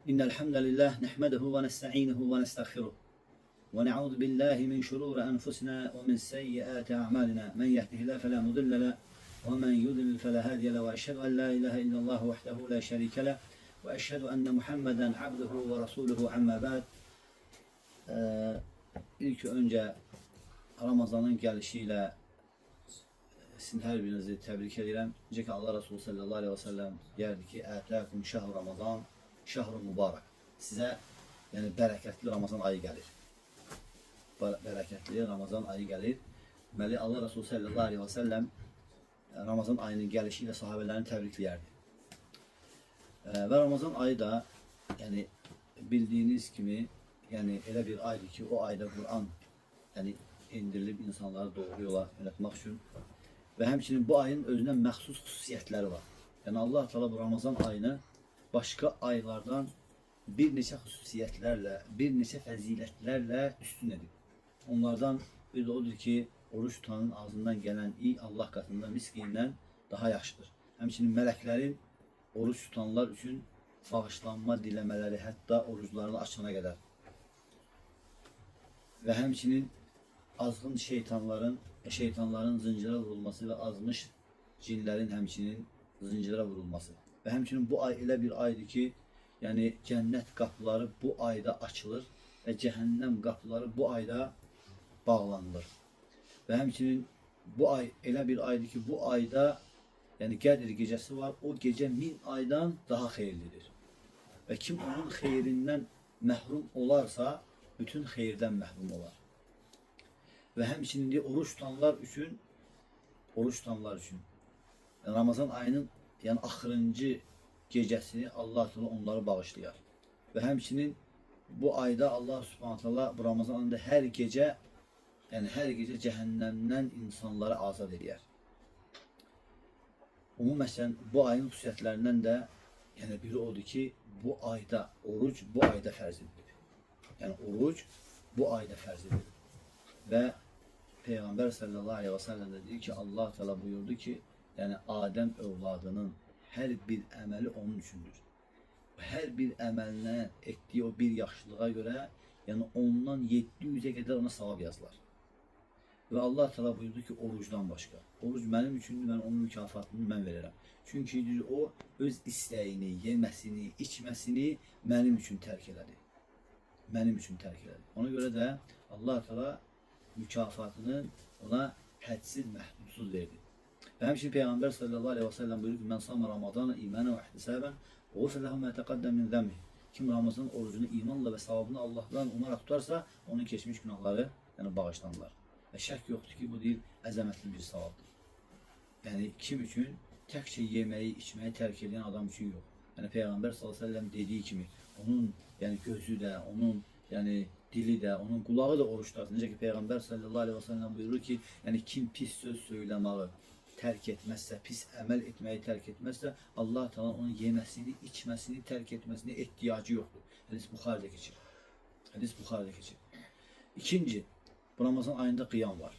إن الحمد لله نحمده ونستعينه ونستغفره ونعوذ بالله من شرور أنفسنا ومن سيئات أعمالنا من يهده الله فلا مضل له ومن يضلل فلا هادي له وأشهد أن لا إله إلا الله وحده لا شريك له وأشهد أن محمدا عبده ورسوله عما بعد. İlk önce Ramazanın gelişiyle sizin her birinizi tebrik ederim. Necə ki Allah Resulü sallallahu aleyhi ve sellem derdi ki "Ətəkum şəhr Ramazan, şəhr mübarək." Size yani bereketli Ramazan ayı gelir. Bereketli Ramazan ayı gelir. Deməli Allah Resulü sallallahu aleyhi ve sellem Ramazan ayının gelişiyle sahabelerini tebrikləyərdi. Ve Ramazan ayı da yani bildiğiniz gibi yani elə bir aydır ki o ayda Kur'an yani indirilib insanları doğru yola yönetmek için ve hemçinin bu ayın özünə məxsus xüsusiyyətləri var. Yani Allah Teala bu Ramazan ayını başka aylardan bir neçə xüsusiyyətlərlə, bir neçə fəzilətlərlə üstün edib. Onlardan biri de odur ki oruç tutanın ağzından gelen iyi Allah katında miskindən daha yaxşıdır. Həmçinin mələklərin oruç tutanlar üçün bağışlanma diləmələri hətta oruçlarını açana kadar. Ve həmçinin azğın şeytanların zincirə vurulması ve azmış cinlerin həmçinin zincirə vurulması. Ve həmçinin bu ay elə bir aydır ki, yani cennet kapıları bu ayda açılır ve cehennem kapıları bu ayda bağlanır. Ve həmçinin bu ay elə bir aydır ki, bu ayda yani Qədir gecesi var, o gece 1000 aydan daha xeyirlidir. Ve kim onun xeyrindən məhrum olarsa, bütün xeyirdən məhrum olar. Ve həmçinin oruç tutanlar üçün yani Ramazan ayının yani axırıncı gecesini Allah Teala onları bağışlayar. Ve həmçinin bu ayda Allah Subhanahu Teala bu Ramazan ayında her gece cehennemden insanları azad eder. Mesela bu ayın xüsusiyyətlərindən de yani biri odur ki bu ayda oruç bu ayda fərz edilir. Yani oruç bu ayda fərz edilir. Ve Peygamber sallallahu aleyhi ve sellem de diyor ki Allah Teala buyurdu ki yani Adem evladının her bir əməli onun üçündür. Her bir əməlinə ettiği o bir yaxşılığa göre yani ondan 700'e kadar ona savab yazılar. Ve Allah Teala buyurdu ki oruçdan başka. Oruç benim üçündür, ben onun mükafatını ben veririm. Çünkü o öz istəyini, yeməsini, içməsini benim üçün tərk elədi. Benim üçün tərk elədi. Ona göre de Allah Teala mükafatını ona hədsiz, məhdudsuz verdi. Ve hemşin Peygamber sallallahu aleyhi ve sellem buyuruyor ki men sama Ramazan'a imanen ve ihtisaben gufir lehu ma taqaddem min zemmi. Kim Ramazan orucunu imanla ve savabını Allah'tan umarak tutarsa onun geçmiş günahları yani bağışlanırlar. Ve şək yoktur ki bu değil əzəmətli bir savabdır. Yani kim için təkcə yemeği, içmeyi terk eden adam için yok. Yani Peygamber sallallahu aleyhi ve sellem dediği kimi onun yani gözü de, onun yani dili de, onun kulağı da oruç tutar. Necə ki Peygamber sallallahu aleyhi ve sellem buyurur ki yani kim pis söz söylemeyi terk etmezse, pis əməl etmeyi terk etmezse Allah Teala onun yemesini, içmesini, terk etmesine ihtiyacı yoktur. Hadis Bukhari'de geçir. Hadis Bukhari'de geçir. İkinci, bu Ramazan ayında kıyam var.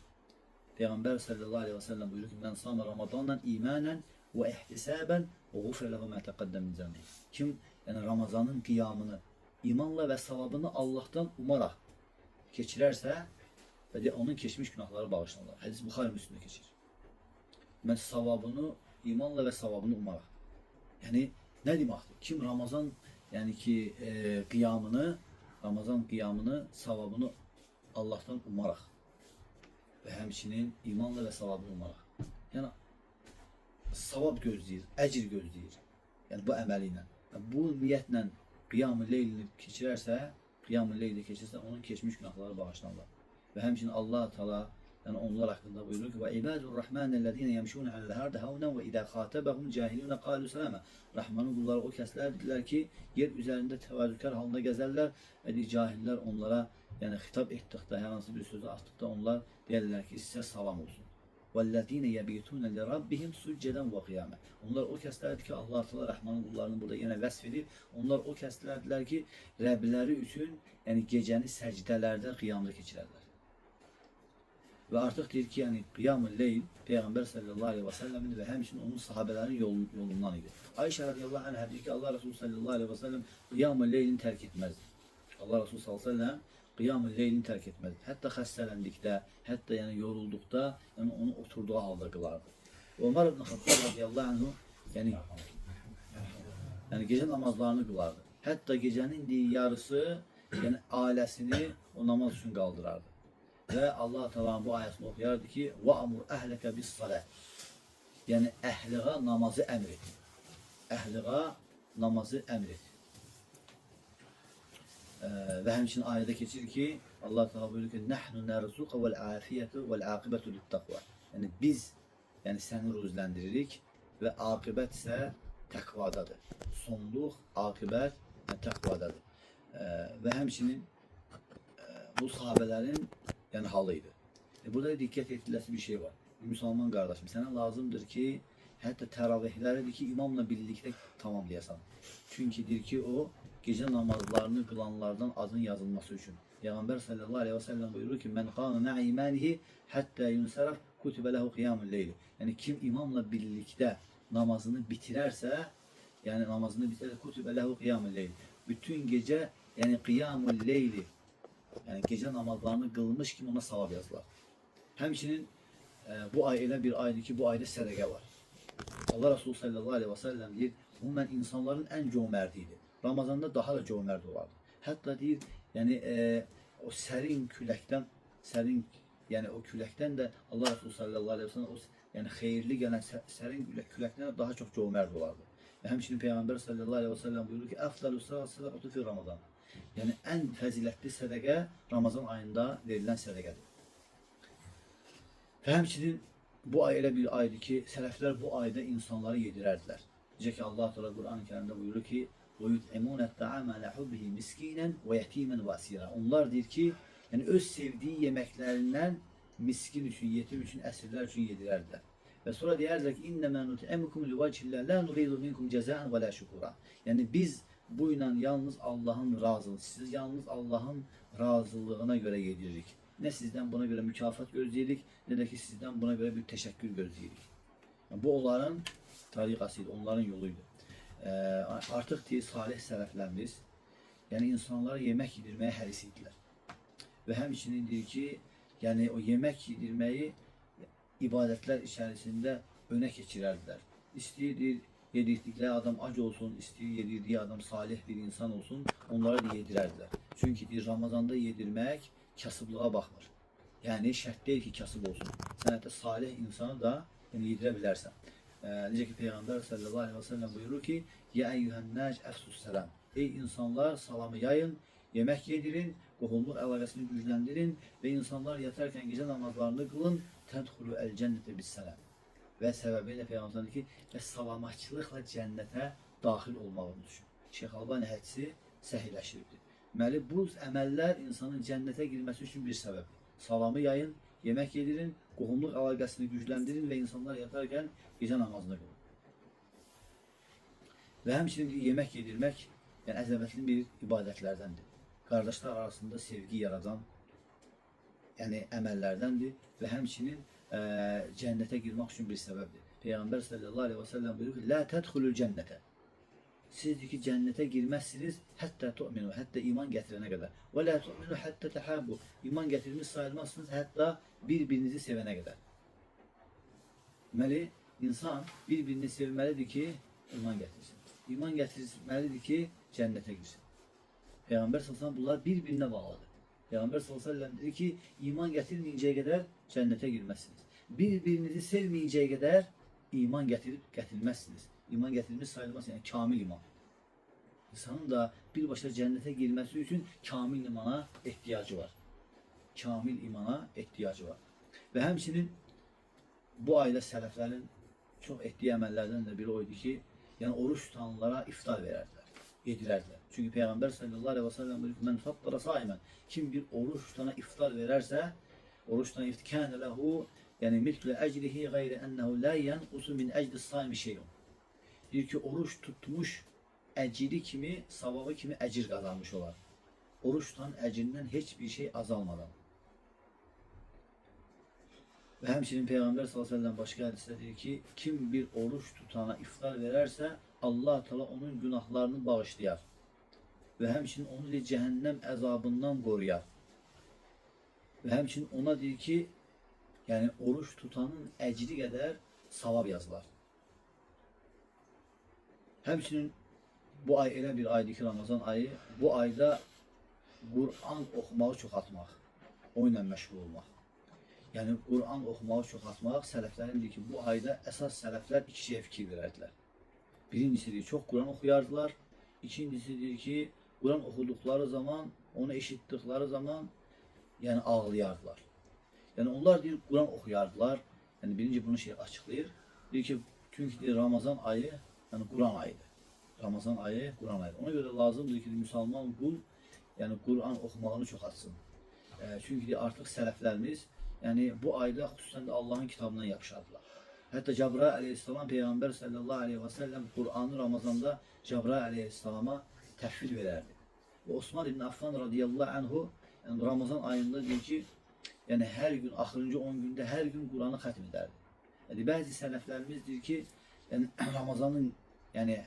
Peygamber sallallahu aleyhi ve sellem buyuruyor ki men sama Ramazan'dan imanen ve ihtisaben ve gufre lehu ma taqaddem min zembi. Kim yani Ramazan'ın kıyamını imanla ve savabını Allah'tan umarak geçirerse ve onun geçmiş günahları bağışlanır. Hadis Bukhari Müslim'de geçir. Ben savabını imanla ve savabını umarak. Yani ne demektir? Kim Ramazan yani ki Ramazan kıyamını savabını Allah'tan umarak ve hemçinin imanla ve savabını umarak. Yani savab gözləyir, əcr gözləyir. Yani bu əməliyle. Yani bu niyetle qiyam-ı leylini keçirsə, onun keçmiş günahları bağışlanırlar. Ve hemçinin Allah Teala yani onlar hakkında buyuruyor ki ve ibadur rahmanellezine yemşun alel ardı havnen ve idâ khâtebehum cahilûne kâlû selâme. Rahman'ın kulları o keslerdiler ki yer üzerinde tevazükar halinde gezerler ve cahiller onlara yani hitap ettikte herhangi bir sözü attıkta onlar derler ki size salam olsun. وَالَّذ۪ينَ يَبِيتُونَ لِرَبِّهِمْ سُجَّدًا وَقِيَامًا. Onlar o keslerdi ki Allah Teala Rahman'ın kullarını burada yine vesfedip onlar o keslerdiler ki Rableri için yani geceni secdelerde kıyamda geçirerler. Ve artık deyir ki, yani Kıyam-ı Leyl Peygamber sallallahu aleyhi ve sellemin ve hemşin onun sahabelerinin yolundan idi. Ayşe radıyallahu anh'a deyir ki Allah Resulü sallallahu aleyhi ve sellem Kıyam-ı Leyl'ini terk etmezdi. Allah Resulü sallallahu aleyhi ve sellem Kıyam-ı Leyl'ini terk etmezdi. Hatta hastelendikte, hatta yani yoruldukta yani onu oturduğu halde kılardı. Ömer ibn Hattab radıyallahu anhu yani gece namazlarını kılardı. Hatta gecenin yarısı yani ailesini o namaz için kaldırardı. Ve Allah Teala bu ayetini okuyardı ki وَأَمُرْ اَهْلَكَ بِالصَّلَةِ yani ehliğe namazı emret. Ehliğe namazı emret. Ve hemçinin ayette geçir ki Allah Teala buyuruyor ki نَحْنُ نَرْزُقَ وَالْعَافِيَةُ وَالْعَاقِبَةُ لِلتَّقْوَى yani biz yani seni ruzlendiririk ve akıbet ise takvadadır. Sonluq, akıbet yani takvadadır. Ve hemçinin bu sahabelerin yani halıydı. Burada dikkat ediləsi bir şey var. Müslüman kardeşim, sana lazımdır ki hatta teravihleri ki imamla birlikte tamamlayasan. Çünkü dir ki o gece namazlarını kılanlardan adın yazılması için. Peygamber sallallahu aleyhi ve sellem buyurur ki men kâne ma'a imanihi hatta yunsaraf kutibe lehu kıyamul leyl. Yani kim imamla birlikte namazını bitirerse yani namazını bitirirse kutibe lehu kıyamul leyl. Bütün gece yani kıyamul leyli yani gece namazlarını kılmış kim ona savab yazılar. Hemçinin bu ay ile bir aydı ki bu ayda sedeke var. Allah Resulü sallallahu aleyhi ve sellem deyir, umumen insanların en cömertiydi. Ramazanda daha da cömert olardı. Hatta deyir, yani o serin küləkdən, yani o küləkdən de Allah Resulü sallallahu aleyhi ve sellem o yani hayırlı gelen serin küləkdən de daha çok cömert olardı. Ve hemçinin Peygamber sallallahu aleyhi ve sellem buyurur ki, "Efdalu sadakatu fi Ramazan." Yani en faziletli sedeke Ramazan ayında verilen sedekedir. Ve hemçinin bu ay elə bir aydı ki, sələflər bu ayda insanları yedirərdiler. Necə ki Allah Teala Kur'an-ı Kerim'de buyurur ki: "وَيُطْعِمُونَ الطَّعَامَ عَلَى حُبِّهِ مِسْكِينًا وَيَتِيمًا وَأَسِيرًا." Onlar deyir ki, yani öz sevdiği yemeklərindən miskin üçün, yetim üçün, əsirlər üçün yedirərdiler. Ve sonra deyərlər ki: "İnnemâ nut'imukum liwajhillâh lâ nuridu minkum cezâen ve lâ şukura." Yani biz bu ile yalnız Allah'ın razılığı, siz yalnız Allah'ın razılığına göre yediririk. Ne sizden buna göre mükafat gözleyirik, ne de ki sizden buna göre bir teşekkür gözleyirik. Yani bu onların tarikasıydı, onların yoluydu. Artık diye salih sələflərimiz, yani insanlara yemek yedirmeye hərisiydiler. Ve hemçinin deyir ki, yani o yemek yedirmeyi ibadetler içerisinde öne geçirerdiler. İstəyir yedirdikleri adam ac olsun, istəyir yedirdiği adam salih bir insan olsun, onlara da yedirerdiler. Çünkü Ramazanda yedirmek kasıblığa bakmır. Yani şart değil ki kasıb olsun. Sen hatta salih insanı da yani yedirebilirsen. Necə ki Peygamber sallallahu aleyhi ve sellem buyurur ki: "Ya eyyuhennâc efsus selam." Ey insanlar salamı yayın, yemek yedirin, qohumluq əlaqəsini gücləndirin ve insanlar yatarken gece namazlarını kılın. Tedhulu el cennete bis selam. Ve sebebiyle Peygamber dedi ki ve salamatçılıkla cennete dahil olmağını düşün. Şeyh Albani hədisi səhihləşdirdi. Deməli bu əməllər insanın cennete girmesi için bir sebep. Salamı yayın, yemek yedirin, qohumluq əlaqəsini gücləndirin ve insanlar yatarken gece namazını kılın. Ve hemçinin yemek yedirmek yani əzəmətli bir ibadetlerdendir. Kardeşler arasında sevgi yaradan yani əməllərdəndir ve hemçinin cennete girmek için bir sebeptir. Peygamber sallallahu aleyhi ve sellem buyuruyor ki la tedhulul cennete. Siz ki cennete girmezsiniz hatta tu'minu, hatta iman getirene kadar. Ve la tu'minu hatta tahabbu. İman getirmiş sayılmazsınız hatta birbirinizi sevene kadar. Deməli insan birbirini sevmelidir ki iman getirsin. İman getirmelidir ki cennete girsin. Peygamber sallallahu aleyhi ve sellem bunlar birbirine bağlıdır. Peygamber sallallahu aleyhi ve sellem dedi ki iman getirmeyeceği kadar cennete girmezsiniz. Birbirinizi sevmeyeceği kadar iman getirmezsiniz. İman getirmiş sayılmaz yani kamil iman. İnsanın da bir başa cennete girmesi için kamil imana ihtiyacı var. Kamil imana ihtiyacı var. Ve hemçinin bu ayda sələflərin çok ettiği əməllərdən de biri oydu ki, yani oruç tutanlara iftar vererdiler, yedirerdiler. Çünkü Peygamber sallallahu aleyhi ve sellem buyuruyor men fattara saimen, kim bir oruç tutana iftar vererse, oruç tutana iftar kâne lehu yani mitlu ecrihi gayre ennehu la yanqusu min ecri saimi şeyun. Diyor ki oruç tutmuş ecri kimi, savabı kimi ecir kazanmış olar. Oruç tutan ecrinden hiçbir şey azalmadan. Ve hemşinin Peygamber sallallahu aleyhi ve sellem başka hadiste diyor ki kim bir oruç tutana iftar vererse Allah Teala onun günahlarını bağışlayar. Ve hemşinin onu diyor, cehennem azabından koruyar. Ve hemşinin ona diyor ki yani oruç tutanın ecri kadar savab yazılar. Hemşinin bu ay elə bir aydır ki Ramazan ayı, bu ayda Kur'an okumağı çoxaltmaq, oyla məşğul olmaq. Yəni Kur'an okumağı çoxaltmaq, sələflərin deyir ki, bu ayda əsas sələflər iki şeyə fikir verərdilər. Birincisi deyir, çox Kur'an oxuyardılar. İkincisi deyir ki, Kur'an oxuduqları zaman, onu eşitdikləri zaman yəni ağlayardılar. Yəni onlar deyir, Kur'an oxuyardılar. Yəni birinci bunu açıqlayır. Deyir ki, çünki deyir, Ramazan ayı, yəni Kur'an ayıdır. Ramazan ayı, Kur'an ayıdır. Ona görə lazımdır ki, müsəlman qul yəni Kur'an oxumağını çoxaltsın. Çünki deyir, artıq sələflərimiz yəni bu ayda xüsusən də Allahın kitabından yapışardılar. Hətta Cəbrail aleyhissalam Peyğəmbər sallallahu aleyhi və səlləm Kur'anı Ramazanda Cəbrail aleyhissalama təhvil verərdi. Və Osman ibn Affan radiyallahu anhu yəni Ramazan ayında deyir ki, yəni hər gün, axırıncı 10 gündə hər gün Kur'anı xətm edərdi. Yəni bəzi sələflərimiz deyir ki, yəni Ramazanın, yəni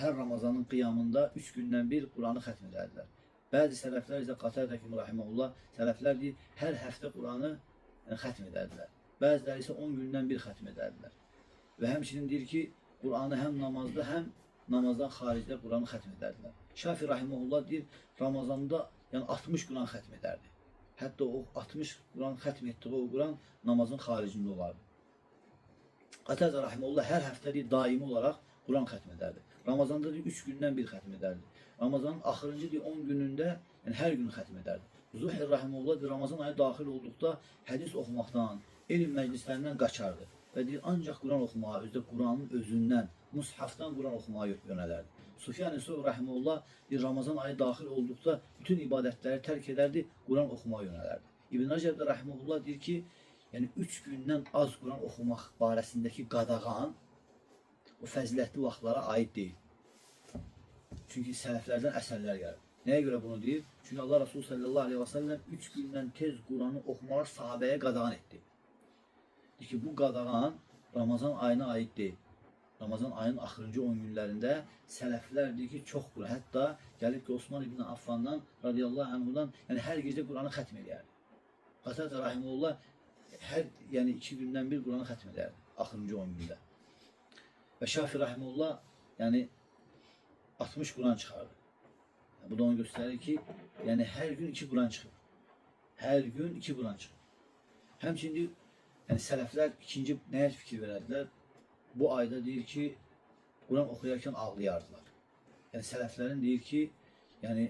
hər Ramazanın qiyamında 3 gündən bir Kur'anı xətm edərdilər. Bəzi sələflər isə Qatədə rahimehullah, sələflər deyir, hər həftə Kur'anı xətm edərdilər. Bəziləri isə 10 gündən bir xətm edərdilər. Və həmçinin deyir ki, Kur'anı həm namazda, həm namazdan xaricdə Kur'anı xətm edərdilər. Şafi rahimehullah deyir, Ramazanda yəni 60 Kur'an xətm edərdi. Hətta o 60 Kur'an xətm etdiyi o Kur'an namazın xaricində olardı. Qatədə rahimehullah hər həftə deyir, daimi olaraq Kur'an xətm edərdi. Ramazanda deyir, 3 gündən bir xətm edərdi. Ramazanın axırıncı deyir, 10 günündə yəni hər gün xətm edərdi. Zuhir rahimehullah deyir, Ramazan ayı daxil olduqda hədis oxumaqdan, elm məclislərindən qaçardı. Və deyir, ancaq Kur'an oxumağa, özdə Kur'anın özündən, mushafdan Kur'an oxumağa yönələrdi. Sufyan-ı Sevri rahimehullah deyir, Ramazan ayı daxil olduqda bütün ibadətləri tərk edərdi, Kur'an oxumağa yönələrdi. İbn Rəcəb də rahimehullah deyir ki, yəni 3 gündən az Kur'an oxumaq barəsindəki qadağan o fəzilətli vaxtlara aid deyil. Çünki sələflərdən əsərlər gəlir. Nəyə görə bunu deyir? Çünki Allah Resulü sallallahu aleyhi ve sellem 3 gündən tez Kur'anı oxumağı sahabəyə qadağan etdi. Deyir ki, bu qadağan Ramazan ayına aid deyil. Ramazan ayının axırıncı 10 günlərində sələflər deyir ki, çox Kur'an. Hətta gəlib ki, Osman ibn Affandan, radiyallahu anhudan, yəni hər gecə Kur'anı xətm edərdi. Qatədə rahimehullah hər, yəni 2 gündən bir Kur'anı xətm edərdi, axırıncı 10 gündə. Və Şafi rahimehullah, yəni 60 Kur'an çıxardı. Bu da onu göstərir ki, yəni hər gün 2 Kur'an çıxır. Hər gün 2 Kur'an çıxır. Həmçinin yəni sələflər ikinci nəyə fikir verədilər? Bu ayda deyir ki, Kur'an oxuyarkən ağlayardılar. Yəni sələflərin deyir ki, yəni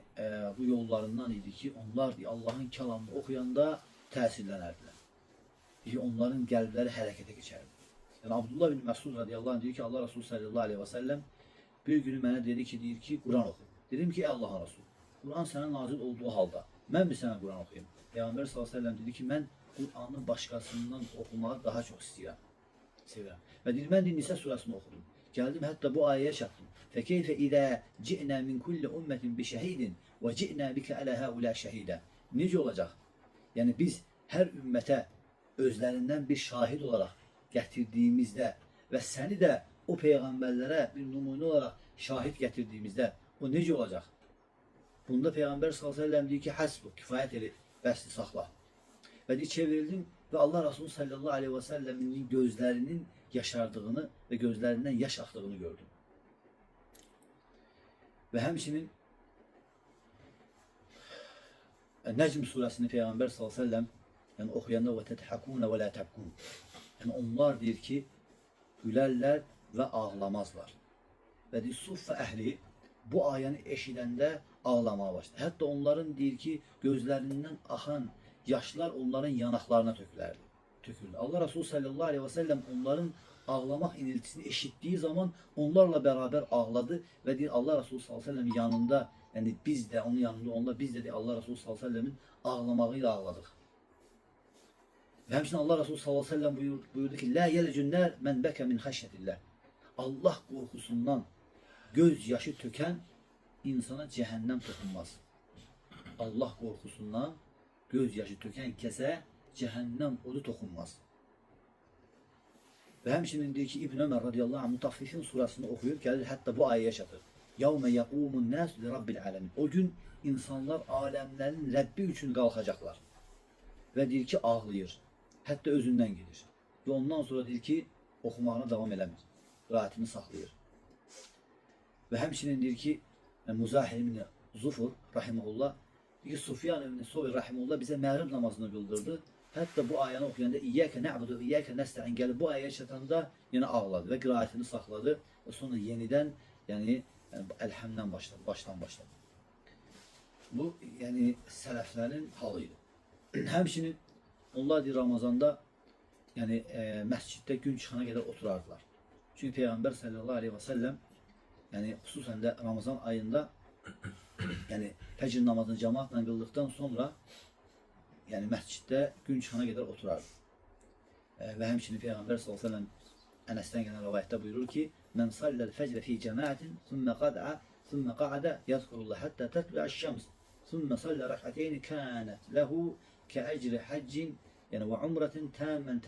bu yollarından idi ki, onlar deyir, Allahın kəlamını oxuyanda təsirlənərdilər. Deyir, onların qəlbləri hərəkətə keçərdi. Yəni Abdullah bin Məsud radiyallahu anh deyir ki, Allah Resulü sallallahu aleyhi ve sellem bir günü mənə dedi ki, deyir ki, Kur'an oxu. Dedim ki, Allah'ın Resulü, Kur'an sənə nazil olduğu halda, mən mi sənə Kur'an oxuyayım? Peyğəmbər sallallahu aleyhi ve sellem dedi ki, mən Kur'an'ı başqasından oxumağı daha çox istəyirəm, sevirəm. Və deyir, mən Nisə surəsini oxudum. Gəldim, hətta bu ayəyə çatdım. فَكَيْفَ إِذَا جِئْنَا مِنْ كُلِّ أُمَّةٍ بِشَهِيدٍ وَجِئْنَا بِكَ عَلَى هَؤُلَاءِ شَهِيدًا. Necə olacaq? Yəni biz hər ümmətə özlərindən bir şahid olaraq gətirdiyimizdə və səni də o peyğəmbərlərə bir nümunə olaraq şahid gətirdiyimizdə o necə olacaq? Bunda Peyğəmbər sallallahu əleyhi və səlləm deyir ki, həsbu, kifayət elə, bəsli saxla. Və deyir, çevrildim və Allah Resulü sallallahu əleyhi və səlləmin gözlərinin yaşardığını və gözlərindən yaş axdığını gördüm. Və həmçinin Nəcm surəsini Peyğəmbər sallallahu əleyhi və səlləm yəni oxuyanda və tədhəkun və la təbkun. Yəni onlar deyir ki, gülərlər və ağlamazlar. Və deyir, Suffə əhli bu ayəni eşidəndə ağlamaya başladı. Hətta onların deyir ki, gözlərindən axan yaşlar onların yanaqlarına töküldü. Allah Resulü sallallahu aleyhi və səlləm onların ağlamaq iniltisini eşitdiyi zaman onlarla bərabər ağladı və deyir, Allah Resulü sallallahu aleyhi və səlləm yanında, yəni biz də onun yanında, onda biz də deyir, Allah Resulü sallallahu aleyhi və səlləmin ağlamağıyla ağladıq. Və həmçinin Allah Resulü sallallahu aleyhi ve sellem buyurdu ki, La yelecünlər mən bəkə min xəşyətillah. Allah qorxusundan göz yaşı tökən insana cəhənnəm toxunmaz. Allah qorxusundan göz yaşı tökən kəsə cəhənnəm odu toxunmaz. Ve hemşinin diyor ki İbn Ömer radıyallahu anh Mutaffifin surasını okuyup gelir hatta bu ayet yaşatır. يَوْمَ يَقُومُ النَّاسُ لِرَبِّ الْعَالَمِينَ. O gün insanlar alemlerin Rabbi için kalkacaklar. Ve diyor ki ağlayır. Hatta özünden gelir. Ve ondan sonra diyor ki okumağına devam edemez. Rahatını saklıyor. Ve hemşinin diyor ki Muzahir ibn Zufur rahimahullah diyor ki Sufyan ibn Suveyr rahimahullah bize mağrib namazını kıldırdı. Hatta bu ayeti okuyanda İyyâke ne'budu ve İyyâke nesta'in gelip bu ayet yaşatanda yine ağladı ve kıraatini sakladı. Ve sonra yeniden yani elhamden baştan başladı. Bu yani seleflerin halıydı. Hemşinin onlar diyor Ramazan'da yani mescitte gün çıkana kadar oturardılar. Çünkü Peygamber sallallahu aleyhi ve sellem yani hususen de Ramazan ayında yani fecr namazını cemaatle kıldıktan sonra yani mescitte gün çıkana kadar oturardı. Ve hemşinin Peygamber sallallahu aleyhi ve sellem Enes'ten gelen rivayette buyurur ki men sallel fecre fi cemaatin thumme qa'ada yazkurullah hatta tetlu'aş şems thumme salle rak'ateyni kânet lehu ke'ecri haccin yani ve umretin tâmen.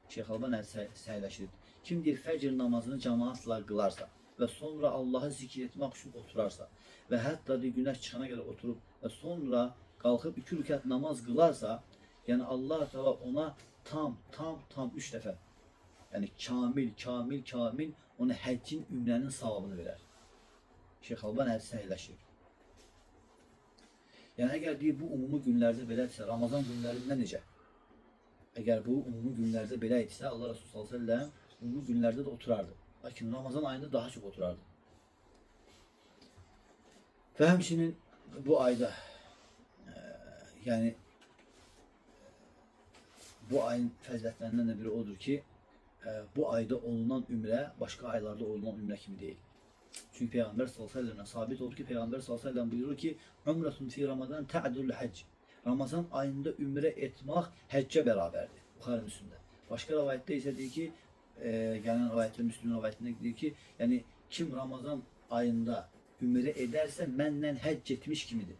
Şeyh Albani sayılaşır. Kim bir fecr namazını cemaatla kılarsa ve sonra Allah'ı zikretmek için oturarsa ve hatta güneş çıkana kadar oturup ve sonra kalkıp 2 rekat namaz kılarsa yani Allah Teala ona tam 3 defa yani kamil ona həccin ümrənin savabını verər. Şeyh Albani sayılaşır. Yani eğer diyor bu umumi günlerde belədirsə, Ramazan günlərində necə? Eğer bu umumi günlerde belədirsə, Allah Resulü sallallahu aleyhi ve sellem umumi günlerde de oturardı. Lakin Ramazan ayında daha çok oturardı. Ve hemşinin bu ayda yani bu ayın fəzilətlerinden de biri odur ki bu ayda olunan ümre başka aylarda olunan ümre kimi değil. Çünkü Peygamber sallallahu aleyhi ve sellem sabit oldu ki Peygamber sallallahu aleyhi ve sellem buyurur ki Umretun fi Ramazan ta'dul hac. Ramazan ayında ümre etmek hecce beraberdir. Bukhari Müslim'de. Başka rivayette ise diyor ki gelen rivayette Müslüm rivayetinde diyor ki yani kim Ramazan ayında ümre ederse menden hac etmiş kimidir.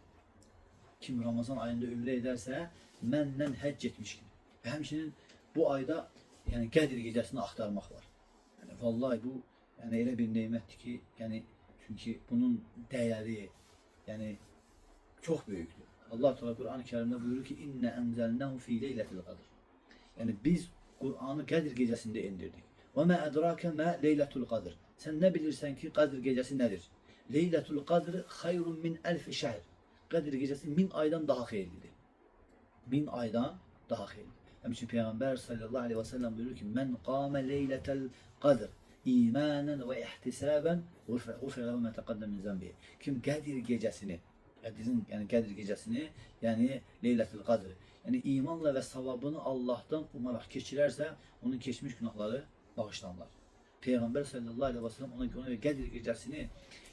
Kim Ramazan ayında ümre ederse menden hac etmiş gibi. Ve hemşinin bu ayda yani Qədir gecəsini axtarmaq var. Yani vallahi bu yani elə bir nemətdir ki, yani çünkü bunun değeri yani çok büyüktür. Allah Teala Kur'an-ı Kerim'de buyurur ki inne enzelnahu fi leyletil kadr. Yani biz Kur'an'ı Qədir gecəsində indirdik. Ve ma edrake ma leyletul kadr. Sen ne bilirsen ki Qədir gecesi nedir? Leyletul kadr hayrun min elf şehr. Qədir gecesi 1000 aydan daha hayırlıdır. 1000 aydan daha hayırlıdır. Hem için Peygamber sallallahu aleyhi ve sellem buyuruyor ki men qâme leyletel kadr imanen ve ihtisaben ufre lehu ma taqaddem min zenbihi. Kim Qədir gecesini yani Qədir gecesini yani Leyletul Kadr yani imanla ve savabını Allah'tan umarak geçirerse onun geçmiş günahları bağışlanırlar. Peygamber sallallahu aleyhi ve sellem ona göre Qədir gecesini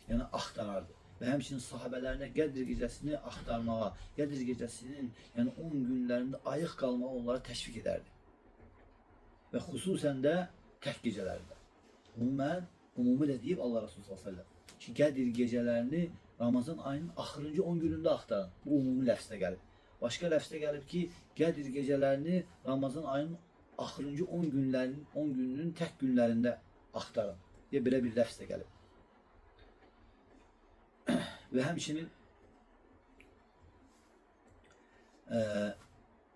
yani aktarardı. Ve hemşinin sahabelerine Qədir gecesini aktarmağa, Qədir gecesinin yani 10 günlerinde ayık kalmağa onlara teşvik ederdi. Ve hususen de tek gecelerde. Umumi de deyip Allah Resulü sallallahu aleyhi ve sellem. Ki Qədir gecelerini Ramazan ayının axırıncı 10 günündə axtarın. Bu umumi ləfsdə gəlib. Başqa ləfsdə gəlib ki, Qədir gecələrini Ramazan ayının axırıncı 10 gününün tək günlərində axtarın. Deyə belə bir ləfsdə gəlib. Və həmçinin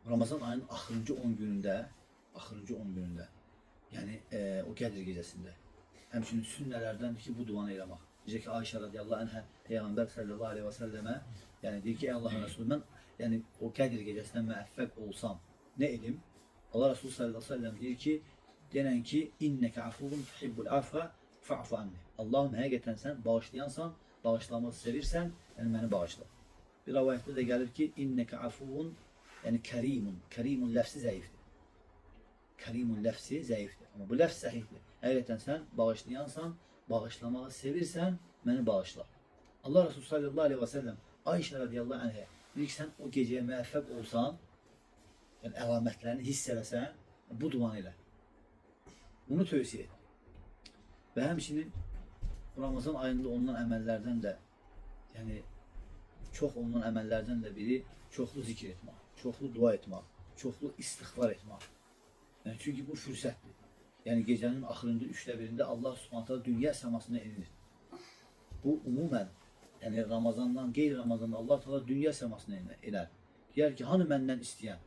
Ramazan ayının axırıncı 10 günündə yəni o Qədir gecəsində həmçinin sünnələrdən ki, bu duanı eləmək. Necə ki Ayşə radiyallahu anhə Peygamber sallallahu aleyhi ve selleme yani diyor ki ey Allah'ın Resulü ben yani o Qədir gecesinden müəffəq olsam ne edim? Allah Resulü sallallahu aleyhi ve sellem diyor ki denen ki inneke afuvun tuhibbul afra fa'fu anni. Allah'ım həqiqətən sen bağışlayansan, bağışlamayı sevirsen yani beni bağışla. Bir rivayette de gelir ki inneke afuvun yani kerimun lafzi zayıftır. Kerimun lafzi zayıftır. Ama bu lafz sahihdir. Həqiqətən sen bağışlayansan, bağışlamağı sevirsen beni bağışla. Allah Resulü sallallahu aleyhi ve sellem Ayşe radiyallahu anh'a dedi ki sen o geceye müəffəq olsan yani əlamətlərini hiss eləsən bu duman ilə. Bunu tövsiye et. Ve həmçinin Ramazan ayında olunan əməllərdən də yani çox olunan əməllərdən də biri çoxlu zikir etmək, çoxlu dua etmək, çoxlu istiğfar etmək. Yani çünkü bu fürsətdir. Yani gecenin ahırında 1/3'ünde Allah Subhanahu Teala dünya semasına inilir. Bu umumen yani Ramazandan geyri Ramazan'da Allah Teala dünya semasına iner. Diyer ki hani benden isteyen?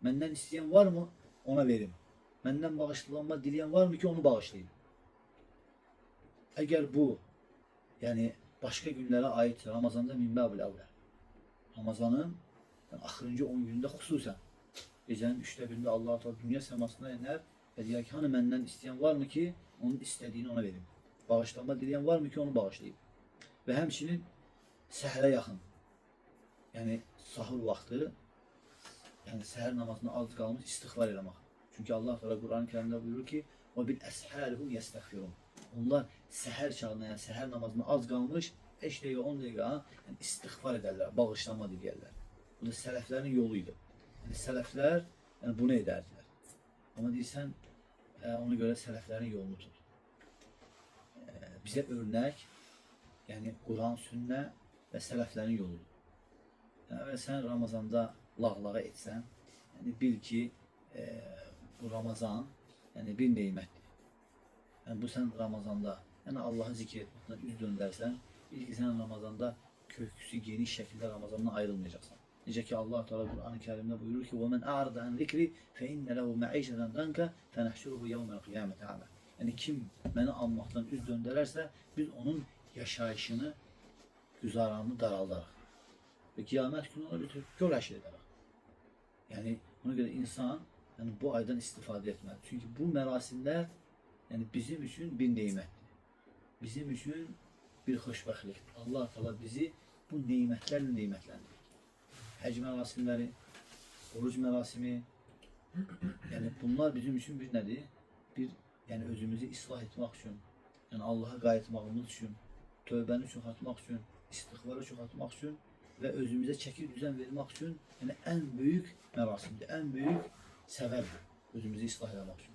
Benden isteyen var mı? Ona verim. Benden bağışlanma dileyen var mı ki onu bağışlayayım? Eğer bu yani başka günlere ait Ramazan'da min babil evla. Ramazan'ın yani ahırıncı 10 gününde hususen gecenin 1/3'ünde Allah Teala dünya semasına iner ve diyor ki hani benden isteyen var mı ki onun istediğini ona vereyim. Bağışlanma dileyen var mı ki onu bağışlayayım. Ve hemçinin səhərə yaxın yani sahur vakti yani səhər namazına az qalmış istiğfar eləmək. Çünki Allah Teala Kur'an-ı Kerim'de buyurur ki o bil esharihum yestagfirun. Onlar səhər çağına yani səhər namazına az qalmış 5 dəqiqə 10 dəqiqə yani istiğfar ederler, bağışlanma diləyərlər. Bu da sələflərin yoluydu. Yani sələflər yani bunu ederdiler. Ama deyirsən ona göre sələflərin yolunu tut. Bize örnek yani Kur'an, sünnet ve sələflərin yoludur. Yani sen Ramazanda lağlağa etsən, yani bil ki bu Ramazan yani bir nimətdir. Yani bu sen Ramazanda yani Allah'ı zikir etmekten üz döndərsən, bil ki sen Ramazanda köksü geniş şekilde Ramazandan ayrılmayacaksın. Necə ki Allah Teala Kur'an-ı Kerim'de buyurur ki وَمَنْ أَعْرَضَ عَنْ ذِكْرِ فَإِنَّ لَهُ مَعِيشَةً ضَنْكَ فَنَحْشُرُهُ يَوْمَ الْقِيَامَةِ عَمًا. Yani kim beni anmaktan üz döndərərsə, biz onun yaşayışını, güzaranını daraldarıq. Ve kıyamet günü ona bir göl haşir ederek. Yani ona göre insan yani bu aydan istifade etmeli. Çünkü bu merasimler yani bizim için bir nimettir. Bizim için bir hoşbəxtlik. Allah Teala bizi bu nimetlerle nimetlendirir. Hac merasimleri, oruç merasimi yani bunlar bizim için bir nedir? Bir yani özümüzü ıslah etmek için, yani Allah'a qayıtmağımız için, tövbəni çoxaltmaq için, istiğfarı çoxaltmaq için ve özümüze çeki düzen vermek için yani en büyük merasimdir, en büyük sebeptir özümüzü ıslah etmek için.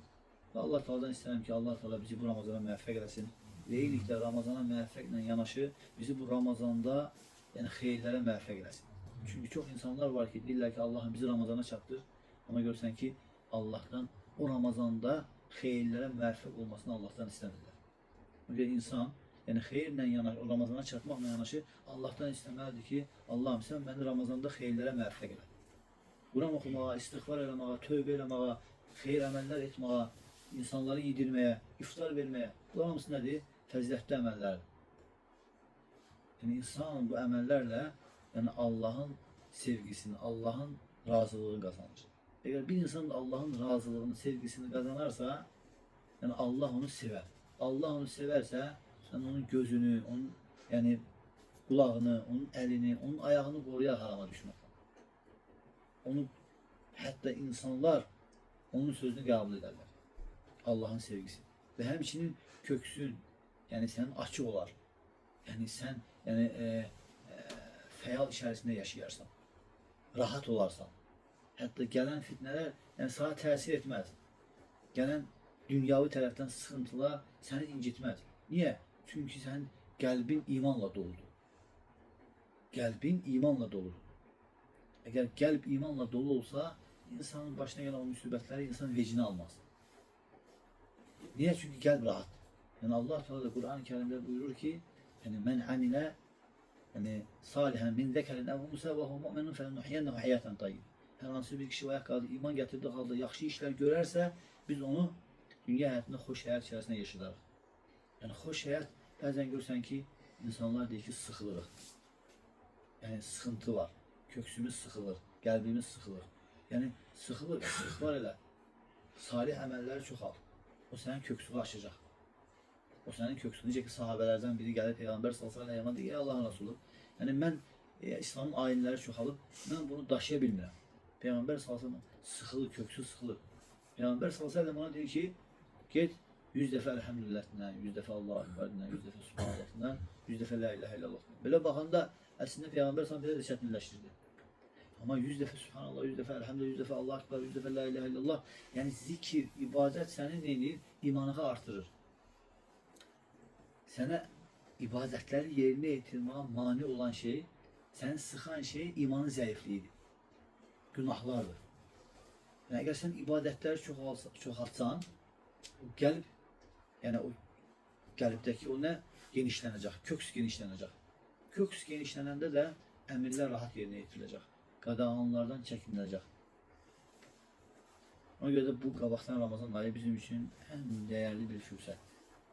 Ve Allah Teala'dan isterim ki Allah Teala bizi bu Ramazana müvaffak etsin. Ve iyilikle Ramazana müvaffakla yanaşı bizi bu Ramazanda yani hayırlara müvaffak etsin. Çünkü çok insanlar var ki diller ki Allah'ım bizi Ramazana çaktır. Ama görsen ki Allah'tan o Ramazanda hayırlara müvaffak olmasını Allah'tan istemirler. Çünkü insan yani hayırla yanaşı, o Ramazana çatmakla yanaşı Allah'tan isteməlidir ki Allah'ım sen beni Ramazanda hayırlara müvaffak et. Kur'an okumağa, istiğfar eləməyə, tövbə eləməyə, xeyir əməllər etməyə, insanları yedirməyə, iftar verməyə. Bunlar hamısı nədir? Fəzilətli əməllərdir. Yani insan bu əməllərlə yani Allah'ın sevgisini, Allah'ın razılığını kazanır. Eğer bir insan Allah'ın razılığını, sevgisini kazanırsa yani Allah onu sever. Allah onu severse sen onun gözünü, onun yani kulağını, onun elini, onun ayağını koruyarak harama düşmek. Onu hatta insanlar onun sözünü kabul ederler. Allah'ın sevgisi. Ve hemçinin köksün yani senin açık olar. Yani sen yani feyal içerisinde yaşayarsan, rahat olarsan, hatta gelen fitneler yani sana tesir etmez. Gelen dünyavi taraftan sıkıntılar seni incitmez. Niye? Çünkü sen kalbin imanla doludur. Kalbin imanla doludur. Eğer kalp imanla dolu olsa insanın başına gelen o musibetleri insan vecini almaz. Niye? Çünkü kalp rahat. Yani Allah Teala Kur'an-ı Kerim'de buyurur ki yani men amile yani salihen min zekerin ev unsa ve hu mu'minun felenuhyiyennehu hayaten tayyib. Her hansı bir kişi ayaq qaldı, iman getirdiği halda yaxşı işler görərsə biz onu dünya hayatında hoş hayat içerisinde yaşadarıq. Yani hoş hayat bazen görsen ki insanlar deyir ki sıxılırıq. Yani sıkıntı var. Köksümüz sıxılır, kalbimiz sıxılır. Yani sıxılır, istiğfar elə. Salih əməlləri çoxalt. O sənin köksünü açacaq. O sənin köksünü. Necə ki sahabələrdən biri gəlib Peyğəmbər sallallahu əleyhi və səlləm deyir: "Ey Allahın Rəsulü, yəni mən İslamın ayinləri çoxalıb, mən bunu daşıya bilmirəm." Peyğəmbər sallallahu əleyhi və səlləm sıxılır, köksü sıxılır. Peyğəmbər sallallahu əleyhi və səlləm ona deyir ki, get 100 dəfə elhamdülillahdən, 100 dəfə Allahu ekberdən, 100 dəfə subhanallahdan, 100 dəfə la ilahe illallah. Belə baxanda əslində Peyğəmbər sallallahu əleyhi və səlləm belə çətinləşdirdi. Ama 100 dəfə subhanallah, 100 dəfə elhamdülillah, 100 dəfə Allahu ekber, 100 dəfə la ilahe illallah. Yani zikir, ibadet seni neyini? İmanını artırır. Sana ibadetleri yerine getirmeye mani olan şey, seni sıkan şey imanın zayıflığıdır. Günahlardır. Yani eğer sen ibadetleri çoxaltsan, Gəlib, yəni o qəlbdəki o nə? Genişlənəcək, köks genişlənəcək. Köks genişlənəndə də əmrlər rahat yerinə yetiriləcək. Qadağanlardan çəkiniləcək. Ona görə də bu qabaqdan Ramazan ayı bizim üçün ən dəyərli bir fürsət.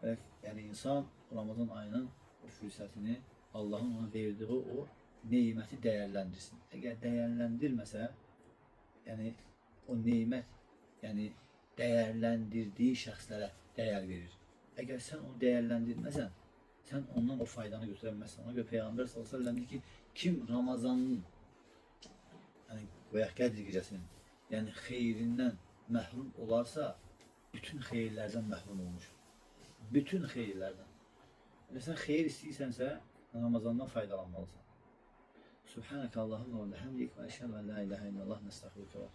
Və yəni insan Ramazan ayının o fürsətini, Allahın ona verdiği o neməti dəyərləndirsin. Əgər dəyərləndirməsə, yəni o nemət, yəni dəyərləndirdiyi şəxslərə dəyər verir. Əgər sən onu dəyərləndirməsən, sən ondan o faydanı götürə bilməzsən. Ona görə Peyğəmbər sallallahu əleyhi və səlləm deyir ki, kim Ramazanın, yəni qoyaq Qədr gecəsinin, yəni xeyrindən məhrum olarsa, bütün xeyirlərdən məhrum olmuş. Bütün xeyirlərdən. Yəni sən xeyir istəyirsənsə, Ramazandan faydalanmalısan. Subhanəkə Allahumma və bihamdik və əşhədu en la ilahe illallah, nəstəğfiruke.